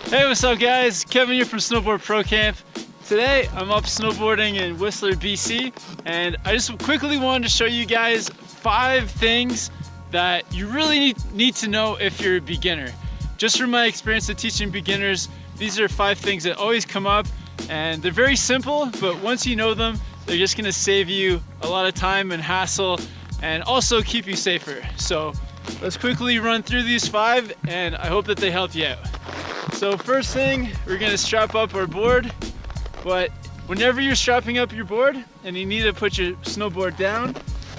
Hey, what's up guys? Kevin here from Snowboard Pro Camp. Today I'm up snowboarding in Whistler, BC, and I just quickly wanted to show you guys 5 things that you really need to know if you're a beginner. Just from my experience of teaching beginners, these are 5 things that always come up, and they're very simple, but once you know them, they're just gonna save you a lot of time and hassle and also keep you safer. So let's quickly run through these 5, and I hope that they help you out. So first thing, we're gonna strap up our board, but whenever you're strapping up your board and you need to put your snowboard down,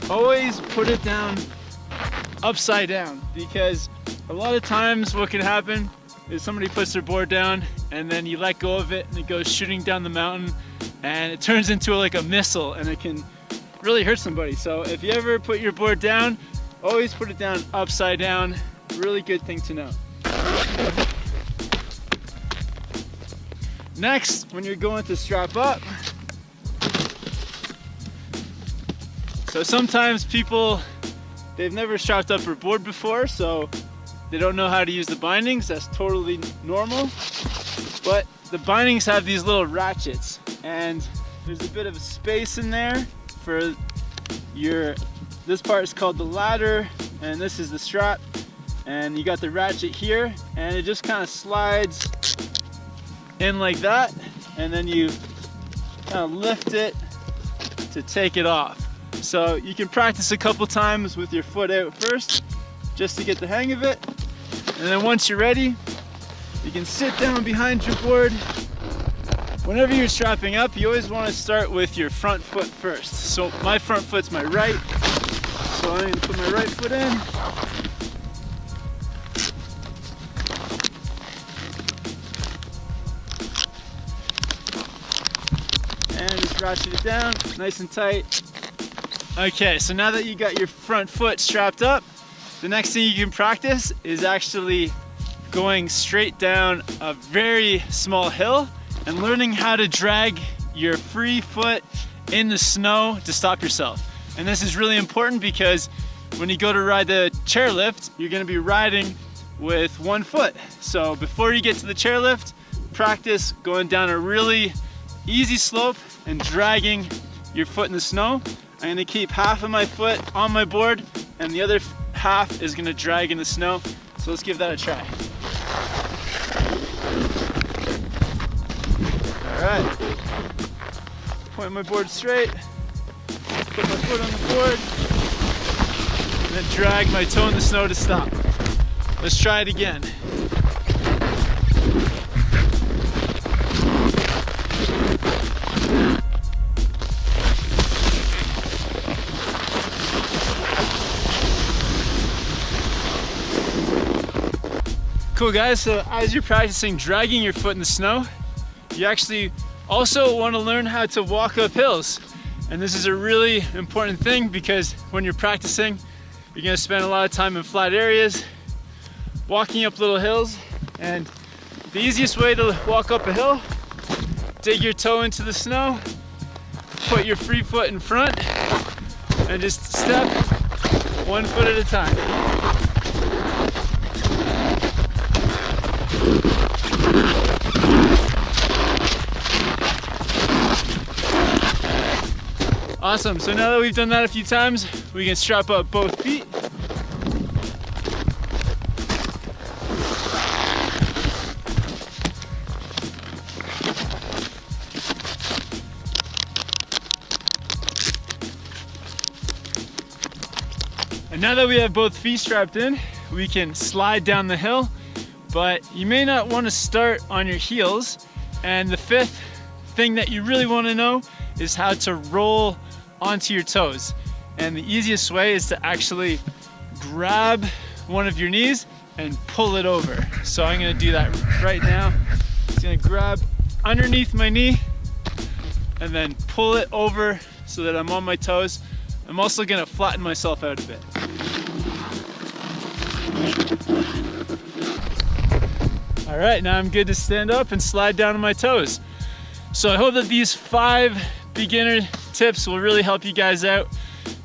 always put it down upside down, because a lot of times what can happen is somebody puts their board down and then you let go of it and it goes shooting down the mountain and it turns into like a missile and it can really hurt somebody. So if you ever put your board down, always put it down upside down. Really good thing to know. Next, when you're going to strap up, so sometimes people, they've never strapped up their board before, so they don't know how to use the bindings. That's totally normal. But the bindings have these little ratchets, and there's a bit of a space in there for this part is called the ladder, and this is the strap, and you got the ratchet here, and it just kind of slides in like that, and then you kind of lift it to take it off. So you can practice a couple times with your foot out first, just to get the hang of it, and then once you're ready, you can sit down behind your board. Whenever you're strapping up, you always want to start with your front foot first. So my front foot's my right, so I'm going to put my right foot in. And just ratchet it down, nice and tight. Okay, so now that you got your front foot strapped up, the next thing you can practice is actually going straight down a very small hill and learning how to drag your free foot in the snow to stop yourself. And this is really important because when you go to ride the chairlift, you're gonna be riding with one foot. So before you get to the chairlift, practice going down a really easy slope and dragging your foot in the snow. I'm gonna keep half of my foot on my board and the other half is gonna drag in the snow. So let's give that a try. All right, point my board straight, put my foot on the board, and then drag my toe in the snow to stop. Let's try it again. Cool guys, so as you're practicing dragging your foot in the snow, you actually also want to learn how to walk up hills. And this is a really important thing because when you're practicing, you're going to spend a lot of time in flat areas, walking up little hills. And the easiest way to walk up a hill, dig your toe into the snow, put your free foot in front, and just step one foot at a time. Awesome, so now that we've done that a few times, we can strap up both feet. And now that we have both feet strapped in, we can slide down the hill, but you may not want to start on your heels. And the 5th thing that you really want to know is how to roll onto your toes. And the easiest way is to actually grab one of your knees and pull it over. So I'm gonna do that right now. Just gonna grab underneath my knee and then pull it over so that I'm on my toes. I'm also gonna flatten myself out a bit. All right, now I'm good to stand up and slide down on my toes. So I hope that these 5 beginner tips will really help you guys out.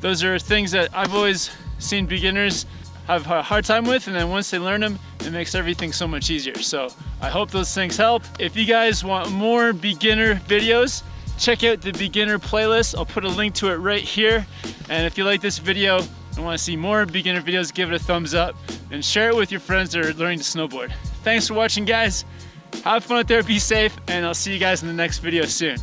Those are things that I've always seen beginners have a hard time with, and then once they learn them, it makes everything so much easier. So I hope those things help. If you guys want more beginner videos, check out the beginner playlist. I'll put a link to it right here. And if you like this video and want to see more beginner videos, give it a thumbs up and share it with your friends that are learning to snowboard. Thanks for watching, guys. Have fun out there, be safe, and I'll see you guys in the next video soon.